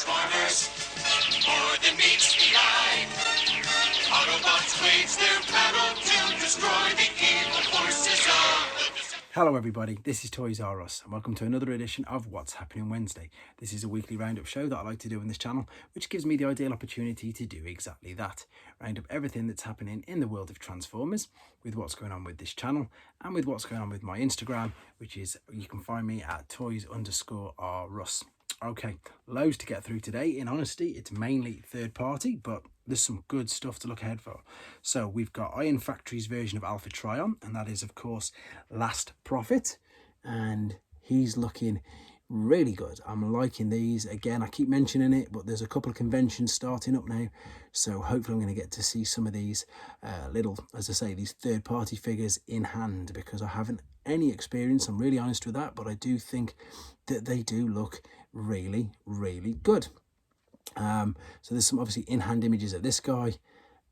Transformers, more than meets the eye. Autobots wage their battle to destroy the evil forces of the... Hello everybody, this is Toys R Us and welcome to another edition of What's Happening Wednesday. This is a weekly roundup show that I like to do on this channel, which gives me the ideal opportunity to do exactly that. Round up everything that's happening in the world of Transformers, with what's going on with this channel, and with what's going on with my Instagram, which is, you can find me at toys_r_us. Okay, loads to get through today. In honesty, it's mainly third party, but there's some good stuff to look ahead for. So we've got Iron Factory's version of Alpha Trion, and that is of course Last Prophet, and he's looking really good. I'm liking these. Again, I keep mentioning it, but there's a couple of conventions starting up now, so hopefully I'm going to get to see some of these little, as I say, these third party figures in hand, because I haven't any experience, I'm really honest with that, but I do think that they do look really good. So there's some obviously in-hand images of this guy,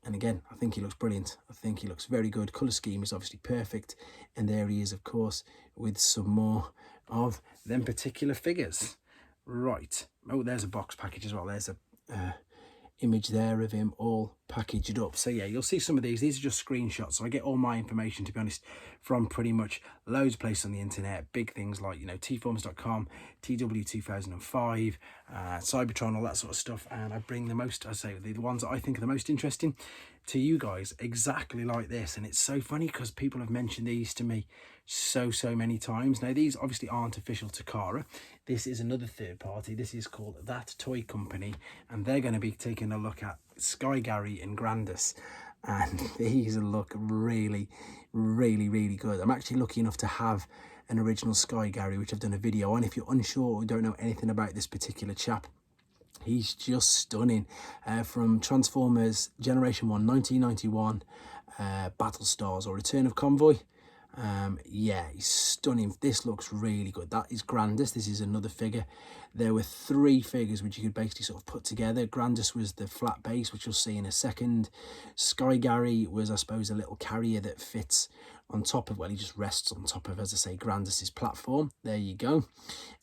and again, I think he looks brilliant. I think he looks very good. Color scheme is obviously perfect, and there he is, of course, with some more of them particular figures. Right, oh, there's a box package as well. There's a image there of him all packaged up. So yeah, you'll see some of these are just screenshots. So I get all my information, to be honest, from pretty much loads of places on the internet. Big things like, you know, tforms.com, TW2005, Cybertron, all that sort of stuff, and I bring the most, I say, the ones that I think are the most interesting to you guys, exactly like this. And it's so funny because people have mentioned these to me so many times. Now these obviously aren't official Takara. This is another third party. This is called That Toy Company, and they're going to be taking a look at Garry and Grandus, and these look really good. I'm actually lucky enough to have an original Garry, which I've done a video on. If you're unsure or don't know anything about this particular chap, he's just stunning. From Transformers Generation 1 1991, Battle Stars or Return of Convoy. Yeah, he's stunning. This looks really good. That is Grandus. This is another figure. There were three figures which you could basically sort of put together. Grandus was the flat base, which you'll see in a second. Garry was, I suppose, a little carrier that fits on top of, well, he just rests on top of, as I say, Grandus's platform. There you go.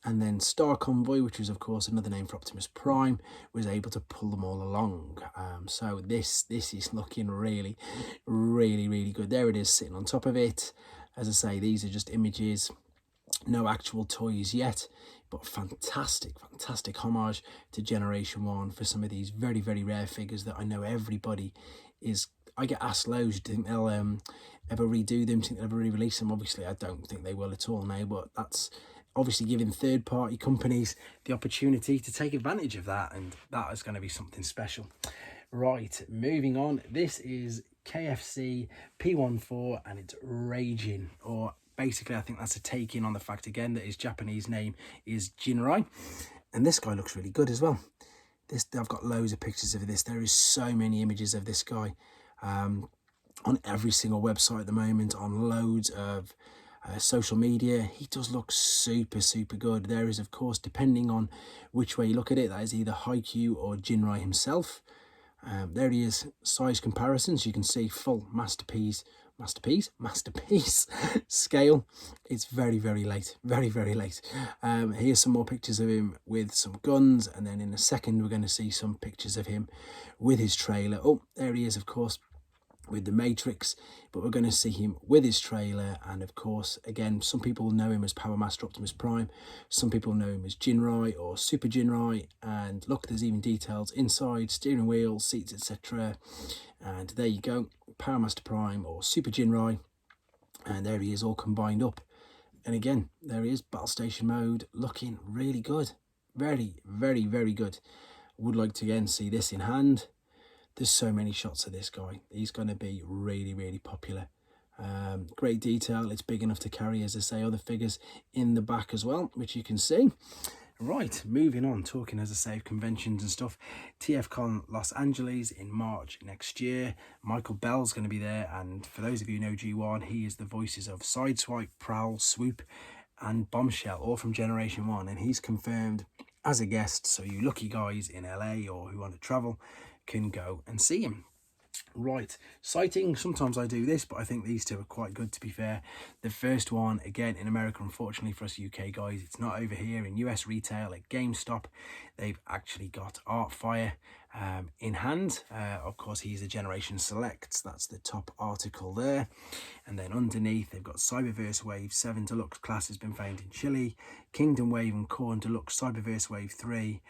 And then Star Convoy, which was of course another name for Optimus Prime, was able to pull them all along. So this is looking really good. There it is, sitting on top of it. As I say, these are just images, no actual toys yet, but fantastic homage to Generation 1 for some of these very rare figures that I know everybody is. I get asked loads, do you think they'll ever redo them? Do you think they'll ever re-release them? Obviously, I don't think they will at all now, but that's obviously giving third-party companies the opportunity to take advantage of that, and that is going to be something special. Right, moving on. This is KFC P14 and it's raijin, or basically I think that's a take in on the fact again that his Japanese name is Jinrai, and this guy looks really good as well. I've got loads of pictures of this. There is so many images of this guy on every single website at the moment, on loads of social media. He does look super good. There is, of course, depending on which way you look at it, that is either Haikyuu or Jinrai himself. There he is, size comparisons. You can see full masterpiece scale. It's very late, very late. Here's some more pictures of him with some guns, and then in a second we're going to see some pictures of him with his trailer. Oh, there he is, of course, with the Matrix, but we're going to see him with his trailer. And of course, again, some people know him as Powermaster Optimus Prime, some people know him as Ginrai or Super Ginrai, and look, there's even details inside, steering wheel, seats, etc. And there you go, Powermaster Prime or Super Ginrai, and there he is all combined up. And again, there he is, battle station mode, looking really good, very good. Would like to again see this in hand. There's so many shots of this guy. He's going to be really popular. Great detail. It's big enough to carry, as I say, other figures in the back as well, which you can see. Right, moving on, talking, as I say, of conventions and stuff. TFCon Los Angeles in March next year. Michael Bell's going to be there, and for those of you who know G1, he is the voices of Sideswipe, Prowl, Swoop, and Bombshell, all from Generation 1, and he's confirmed as a guest, so you lucky guys in LA or who want to travel can go and see him. Right, sighting, sometimes I do this, but I think these two are quite good, to be fair. The first one, again, in America, unfortunately for us UK guys, it's not over here. In US retail at GameStop, they've actually got Artfire in hand. Of course, he's a Generation Selects, that's the top article there. And then underneath, they've got Cyberverse Wave 7 Deluxe class has been found in Chile, Kingdom Wave and Corn Deluxe Cyberverse Wave 3.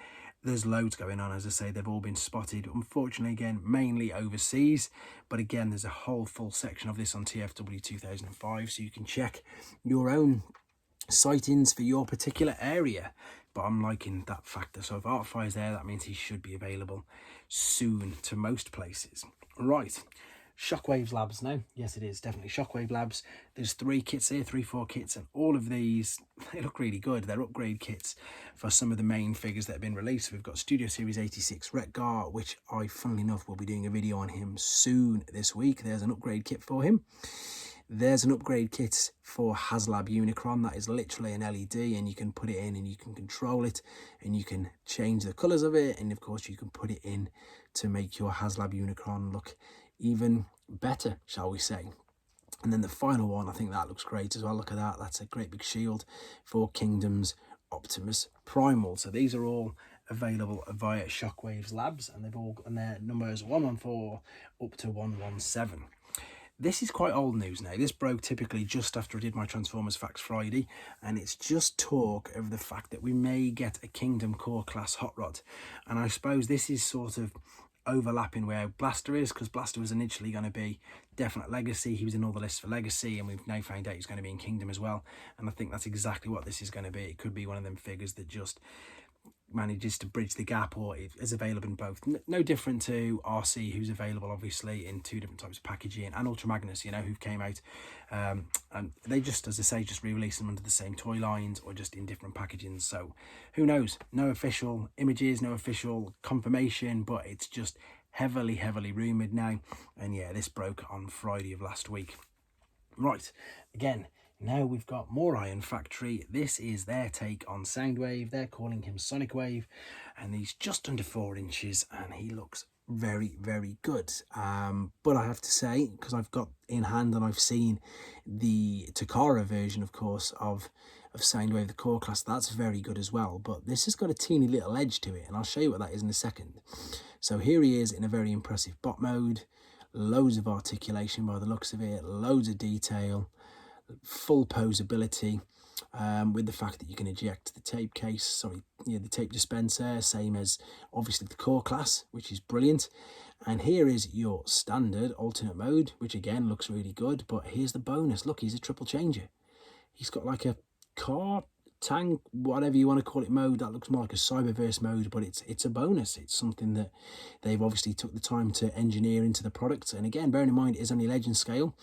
There's loads going on, as I say, they've all been spotted, unfortunately, again, mainly overseas. But again, there's a whole full section of this on TFW 2005, so you can check your own sightings for your particular area. But I'm liking that factor. So if Artfire's there, that means he should be available soon to most places. Right. Shockwaves Labs now. Yes, it is definitely Shockwave Labs. There's 3 kits here, 4 kits, and all of these, they look really good. They're upgrade kits for some of the main figures that have been released. We've got Studio Series 86 Retgar, which I, funnily enough, will be doing a video on him soon this week. There's an upgrade kit for him. There's an upgrade kit for HasLab Unicron. That is literally an LED, and you can put it in and you can control it and you can change the colours of it, and of course you can put it in to make your HasLab Unicron look even better, shall we say. And then the final one, I think that looks great as well. Look at that, that's a great big shield for Kingdom's Optimus Primal. So these are all available via Shockwaves Labs, and they've all got their numbers 114 up to 117. This is quite old news now. This broke typically just after I did my Transformers Facts Friday, and it's just talk of the fact that we may get a Kingdom Core class Hot Rod. And I suppose this is sort of overlapping where Blaster is, because Blaster was initially going to be definite Legacy. He was in all the lists for Legacy, and we've now found out he's going to be in Kingdom as well. And I think that's exactly what this is going to be. It could be one of them figures that just manages to bridge the gap, or is available in both. No different to RC, who's available obviously in 2 different types of packaging, and Ultra Magnus, you know, who came out and they just, as I say, just re-release them under the same toy lines or just in different packaging. So who knows? No official images, no official confirmation, but it's just heavily rumored now. And yeah, this broke on Friday of last week. Right, again, now we've got more Iron Factory. This is their take on Soundwave. They're calling him Sonicwave, and he's just under 4 inches, and he looks very good. But I have to say, because I've got in hand and I've seen the Takara version, of course, of Soundwave, the core class, that's very good as well. But this has got a teeny little edge to it, and I'll show you what that is in a second. So here he is in a very impressive bot mode. Loads of articulation by the looks of it, loads of detail, full posability, with the fact that you can eject the tape case, the tape dispenser, same as obviously the core class, which is brilliant. And here is your standard alternate mode, which again looks really good. But here's the bonus. Look, he's a triple changer. He's got like a car, tank, whatever you want to call it, mode that looks more like a Cyberverse mode, but it's a bonus. It's something that they've obviously took the time to engineer into the product. And again, bearing in mind it is only legend scale,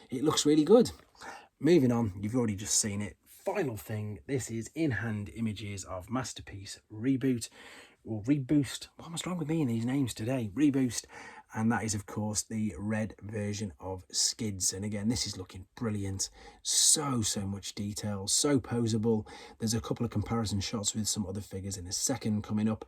it looks really good. Moving on, you've already just seen it. Final thing, this is in-hand images of Masterpiece Reboot, or Reboost. What's wrong with me and these names today? Reboost. And that is, of course, the red version of Skids. And again, this is looking brilliant. So much detail, so posable. There's a couple of comparison shots with some other figures in a second coming up.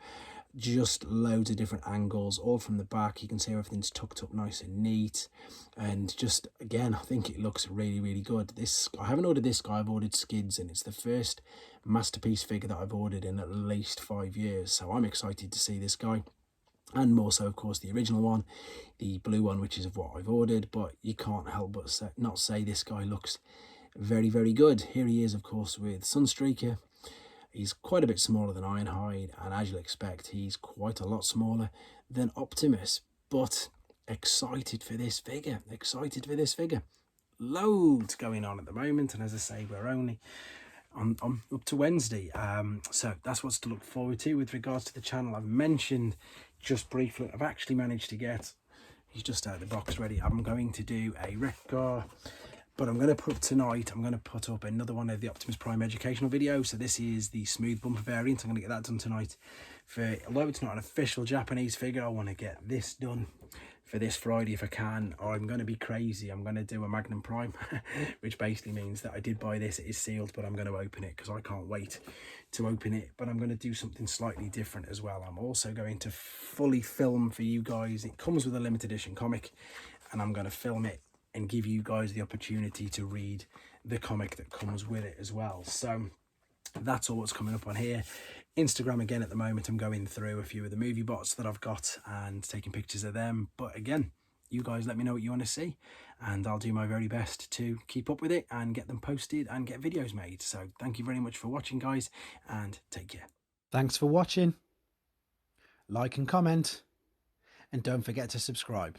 Just loads of different angles, all from the back. You can see everything's tucked up nice and neat. And just, again, I think it looks really good. I haven't ordered this guy, I've ordered Skids, and it's the first Masterpiece figure that I've ordered in at least 5 years. So I'm excited to see this guy. And more so, of course, the original one, the blue one, which is what I've ordered. But you can't help but not say this guy looks very good. Here he is, of course, with Sunstreaker. He's quite a bit smaller than Ironhide, and as you'll expect, he's quite a lot smaller than Optimus. But excited for this figure. Loads going on at the moment, and as I say, we're only on up to Wednesday. So that's what's to look forward to with regards to the channel. I've mentioned just briefly, I've actually managed to get, he's just out of the box ready. I'm going to do a Retgar, but I'm going to put up another one of the Optimus Prime educational videos. So this is the smooth bumper variant. I'm going to get that done tonight. although it's not an official Japanese figure, I want to get this done for this Friday if I can, or I'm going to be crazy. I'm going to do a Magnum Prime, which basically means that I did buy this, it is sealed, but I'm going to open it because I can't wait to open it. But I'm going to do something slightly different as well. I'm also going to fully film for you guys. It comes with a limited edition comic, and I'm going to film it and give you guys the opportunity to read the comic that comes with it as well. So that's all what's coming up on here. Instagram again at the moment, I'm going through a few of the movie bots that I've got and taking pictures of them. But again, you guys let me know what you want to see, and I'll do my very best to keep up with it and get them posted and get videos made. So thank you very much for watching, guys, and take care. Thanks for watching. Like and comment, and don't forget to subscribe.